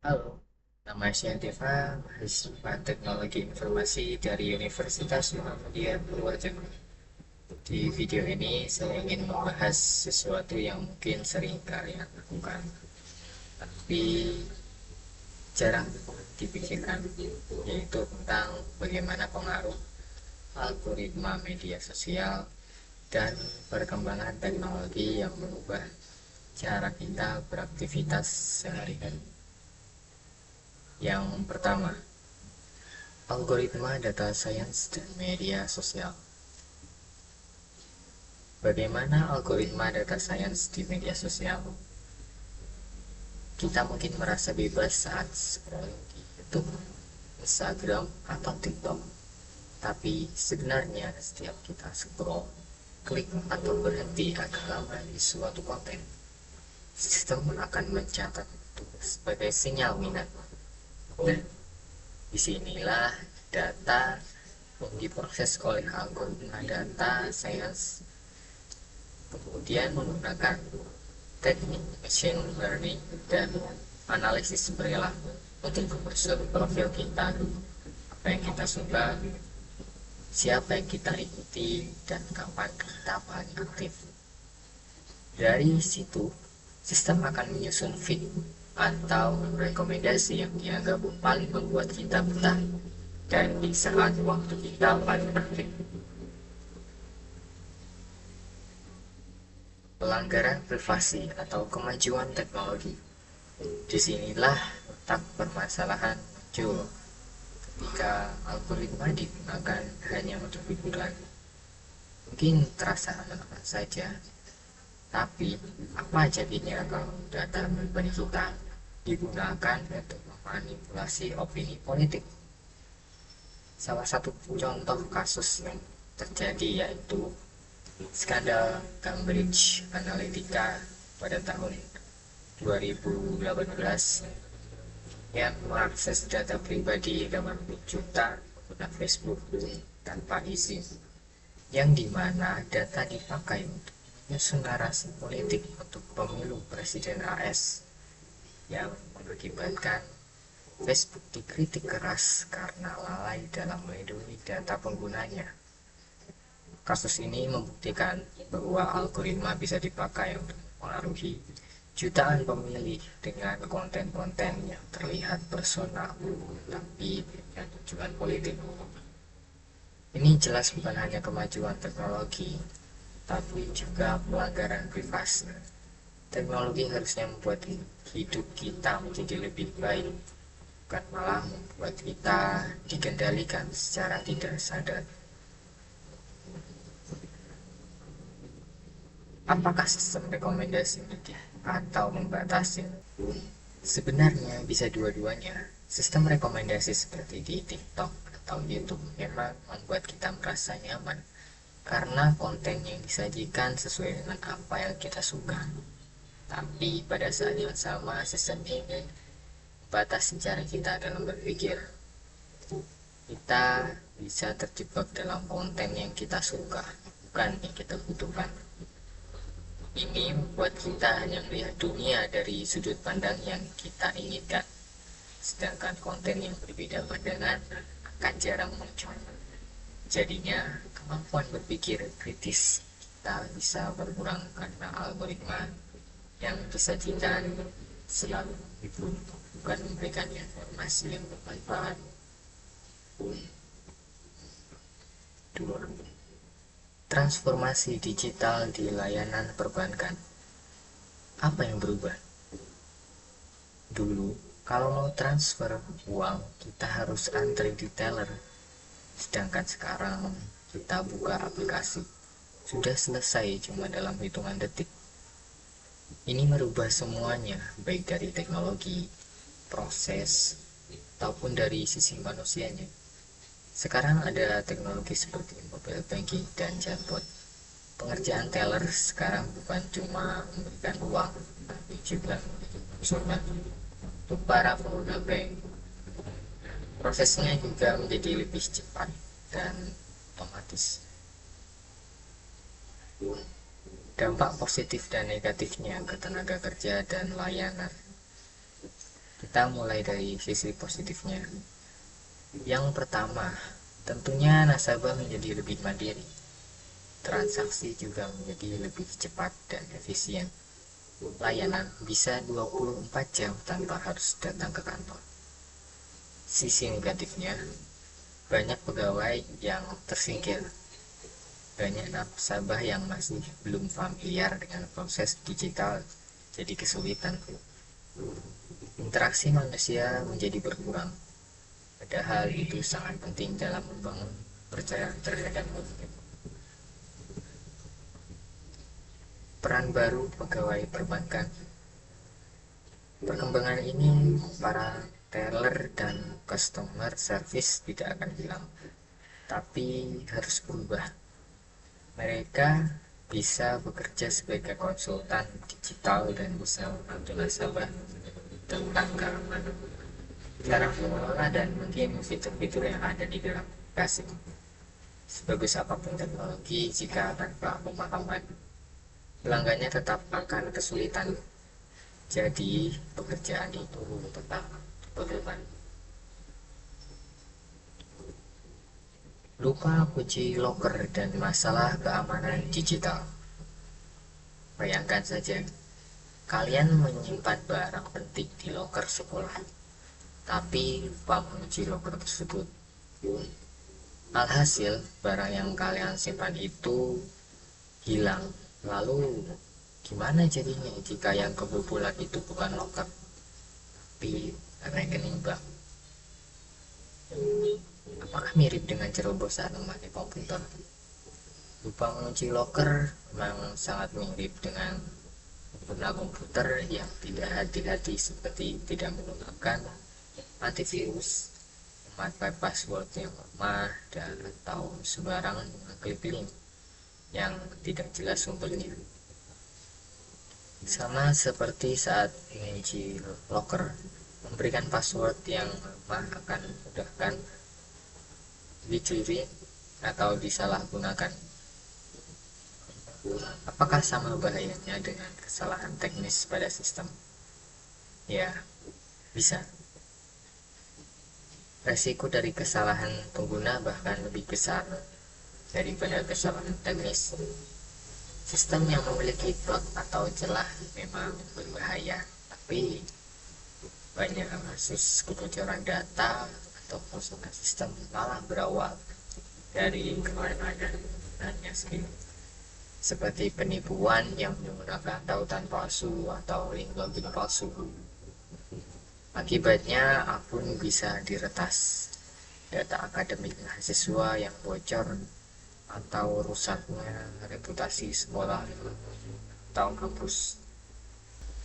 Halo, nama saya Deva, mahasiswa Teknologi Informasi dari Universitas Muhammadiyah Purworejo. Di video ini saya ingin membahas sesuatu yang mungkin sering kalian lakukan, tapi jarang dipikirkan, yaitu tentang bagaimana pengaruh algoritma media sosial dan perkembangan teknologi yang mengubah cara kita beraktivitas sehari-hari. Yang pertama, algoritma data science dan media sosial. Bagaimana algoritma data science di media sosial? Kita mungkin merasa bebas saat scrolling di YouTube, Instagram, atau TikTok. Tapi sebenarnya setiap kita scroll, klik, atau berhenti agak lama di suatu konten, sistem akan mencatat itu sebagai sinyal minat. Dan disinilah data yang diproses oleh algoritma data science, kemudian menggunakan teknik machine learning dan analisis perilaku untuk mempersulit profil kita, apa yang kita suka, siapa yang kita ikuti, dan kapan kita paling aktif. Dari situ, sistem akan menyusun feed atau rekomendasi yang dianggap paling membuat kita betah dan di saat waktu kita paling aktif. Pelanggaran privasi atau kemajuan teknologi. Disinilah letak permasalahan muncul ketika algoritma digunakan hanya untuk hiburan. Mungkin terasa aman-aman saja, tapi apa jadinya kalau data pribadi kita digunakan untuk memanipulasi opini politik? Salah satu contoh kasus yang terjadi yaitu skandal Cambridge Analytica pada tahun 2018 yang mengakses data pribadi 80 juta pengguna Facebook tanpa izin, yang dimana data dipakai untuk menyusun narasi politik untuk pemilu presiden AS, yang mengakibatkan Facebook dikritik keras karena lalai dalam melindungi data penggunanya. Kasus ini membuktikan bahwa algoritma bisa dipakai untuk mempengaruhi jutaan pemilih dengan konten-konten yang terlihat personal tapi punya tujuan politik. Ini jelas bukan hanya kemajuan teknologi, tapi juga pelanggaran privasi. Teknologi harusnya membuat hidup kita menjadi lebih baik, bukan malah membuat kita dikendalikan secara tidak sadar. Apakah sistem rekomendasi media atau membatasi? Sebenarnya bisa dua-duanya. Sistem rekomendasi seperti di TikTok atau YouTube memang membuat kita merasa nyaman karena konten yang disajikan sesuai dengan apa yang kita suka. Tapi pada saat yang sama, sistem ini membatasi cara kita dalam berpikir. Kita bisa terjebak dalam konten yang kita suka, bukan yang kita butuhkan. Ini membuat kita hanya melihat dunia dari sudut pandang yang kita inginkan, sedangkan konten yang berbeda pandangan akan jarang muncul. Jadinya, kemampuan berpikir kritis kita bisa berkurang karena algoritma yang disajikan selalu itu bukan memberikan informasi yang bermanfaat. 2. Transformasi digital di layanan perbankan. Apa yang berubah? Dulu, kalau mau transfer uang, kita harus antri di teller. Sedangkan sekarang, kita buka aplikasi. Sudah selesai cuma dalam hitungan detik. Ini merubah semuanya, baik dari teknologi, proses, ataupun dari sisi manusianya. Sekarang ada teknologi seperti mobile banking dan chatbot. Pengerjaan teller sekarang bukan cuma memberikan uang, tapi juga konsultan untuk para pengguna bank. Prosesnya juga menjadi lebih cepat dan otomatis. Dampak positif dan negatifnya ke tenaga kerja dan layanan. Kita Kita mulai dari sisi positifnya. Yang pertama, tentunya nasabah menjadi lebih mandiri. Transaksi juga menjadi lebih cepat dan efisien. Layanan bisa 24 jam tanpa harus datang ke kantor. Sisi negatifnya, banyak pegawai yang tersingkir. Banyak nasabah yang masih belum familiar dengan proses digital, jadi kesulitan. Interaksi manusia menjadi berkurang. Padahal itu sangat penting dalam membangun percaya terhadap publik. Peran baru pegawai perbankan. Perkembangan ini, para teller dan customer service tidak akan hilang, tapi harus berubah. Mereka bisa bekerja sebagai konsultan digital dan bisa membantu nasabah tentang keamanan, cara mengelola, dan mungkin fitur-fitur yang ada di dalam aplikasi. Sebagus apapun teknologi, jika tanpa pemahaman, pelanggannya tetap akan kesulitan. Jadi pekerjaan itu tetap berbeban. Lupa kunci loker dan masalah keamanan digital. Bayangkan saja, kalian menyimpan barang penting di loker sekolah, tapi lupa mengunci loker tersebut. Alhasil, barang yang kalian simpan itu hilang. Lalu, gimana jadinya jika yang kebobolan itu bukan loker, tapi rekening bank? Apakah mirip dengan cerobohan memakai komputer? Lupa mengunci loker memang sangat mirip dengan pengguna komputer yang tidak hati-hati, seperti tidak menggunakan antivirus, memakai password yang lemah, dan atau sembarangan mengklik link yang tidak jelas sumbernya. Sama seperti saat mengunci loker, memberikan password yang lemah akan memudahkan dicuri atau disalahgunakan. Apakah sama bahayanya dengan kesalahan teknis pada sistem? Ya, bisa. Resiko dari kesalahan pengguna bahkan lebih besar daripada kesalahan teknis. Sistem yang memiliki bug atau celah memang berbahaya, tapi banyak kasus kebocoran data atau kerusakan sistem malah berawal dari kelemahan penggunaannya sendiri, seperti penipuan yang menggunakan tautan palsu atau link login palsu. Akibatnya akun bisa diretas, data akademik mahasiswa yang bocor, atau rusaknya reputasi sekolah atau kampus.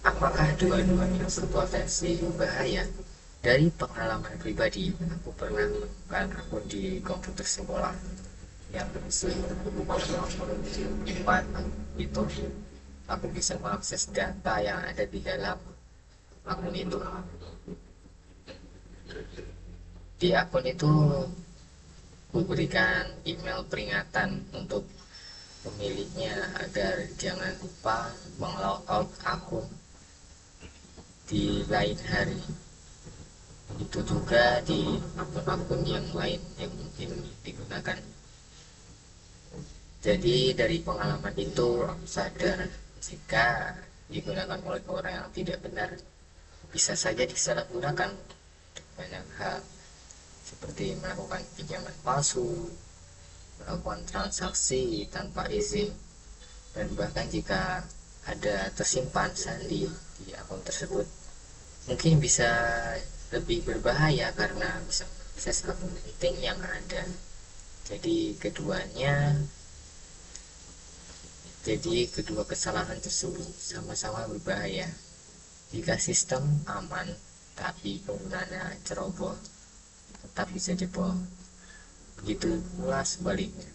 Apakah dua-duanya berpotensi bahaya? Dari pengalaman pribadi, aku pernah menemukan akun di komputer sekolah yang berisi empat itu. Aku bisa mengakses data yang ada di dalam akun itu. Di akun itu memberikan email peringatan untuk pemiliknya agar jangan lupa meng-logout akun di lain hari. Itu juga di akun-akun yang lain yang mungkin digunakan. Jadi dari pengalaman itu aku sadar jika digunakan oleh orang yang tidak benar bisa saja disalahgunakan banyak hal, seperti melakukan pinjaman palsu, melakukan transaksi tanpa izin, dan bahkan jika ada tersimpan sandi di akun tersebut, mungkin bisa lebih berbahaya karena bisa mengakses akun penting yang ada. Jadi kedua kesalahan tersebut sama-sama berbahaya. Jika sistem aman tapi penggunanya ceroboh, tetap bisa jebol. Begitu pula sebaliknya.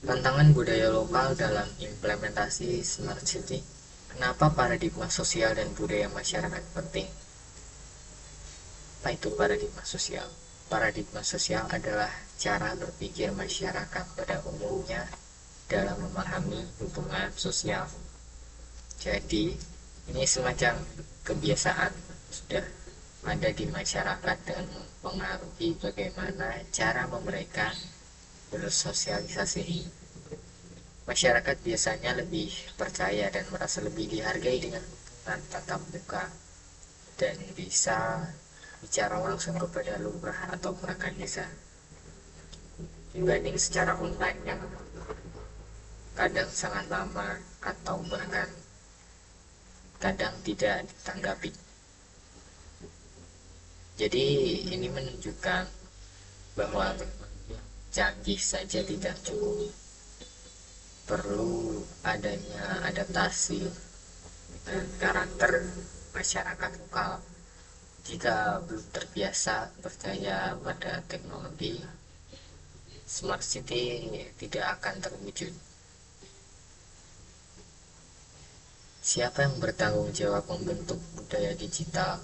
Tantangan budaya lokal dalam implementasi Smart City. Kenapa paradigma sosial dan budaya masyarakat penting? Apa itu paradigma sosial? Paradigma sosial adalah cara berpikir masyarakat pada umumnya dalam memahami hubungan sosial. Jadi ini semacam kebiasaan sudah ada di masyarakat dan mempengaruhi bagaimana cara mereka bersosialisasi. Masyarakat biasanya lebih percaya dan merasa lebih dihargai dengan hubungan tatap muka dan bisa bicara langsung kepada lurah atau perangkat desa dibanding secara online yang kadang sangat lama atau bahkan kadang tidak ditanggapi. Jadi ini menunjukkan bahwa canggih saja tidak cukup, perlu adanya adaptasi dengan karakter masyarakat lokal. Jika belum terbiasa percaya pada teknologi, smart city tidak akan terwujud. Siapa yang bertanggung jawab membentuk budaya digital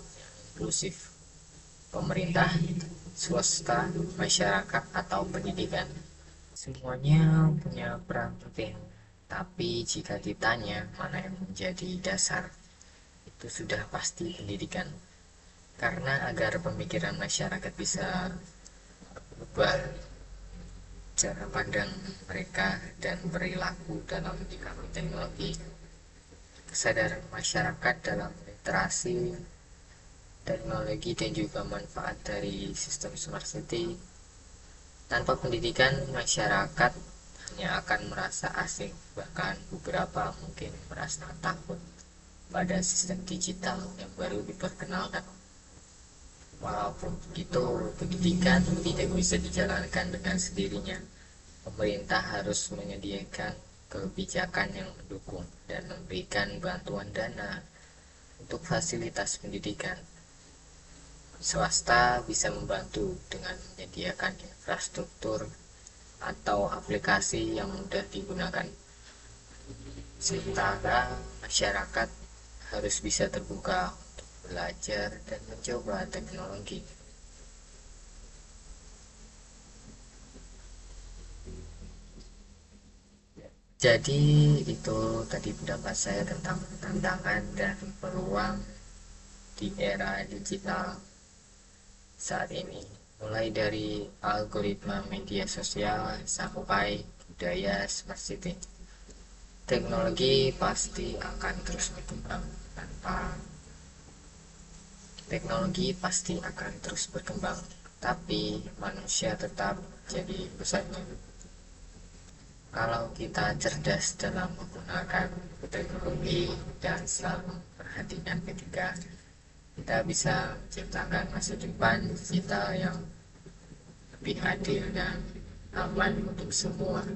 inklusif? Pemerintah, swasta, masyarakat, atau pendidikan? Semuanya punya peran penting, tapi jika ditanya mana yang menjadi dasar, itu sudah pasti pendidikan. Karena agar pemikiran masyarakat bisa berubah, cara pandang mereka dan perilaku dalam menyikapi teknologi, kesadaran masyarakat dalam literasi teknologi dan juga manfaat dari sistem smart city. Tanpa pendidikan, masyarakat hanya akan merasa asing, bahkan beberapa mungkin merasa takut pada sistem digital yang baru diperkenalkan. Walaupun begitu, pendidikan tidak bisa dijalankan dengan sendirinya. Pemerintah harus menyediakan kebijakan yang mendukung dan memberikan bantuan dana untuk fasilitas pendidikan. Swasta bisa membantu dengan menyediakan infrastruktur atau aplikasi yang mudah digunakan. Sementara masyarakat harus bisa terbuka untuk belajar dan mencoba teknologi. Jadi itu tadi pendapat saya tentang tantangan dan peluang di era digital saat ini, mulai dari algoritma media sosial sampai budaya smart city. Teknologi pasti akan terus berkembang tanpa teknologi pasti akan terus berkembang, tapi manusia tetap jadi pusatnya. Kalau kita cerdas dalam menggunakan teknologi dan selalu memperhatikan etika, kita bisa menciptakan masa depan digital yang lebih adil dan aman untuk semua.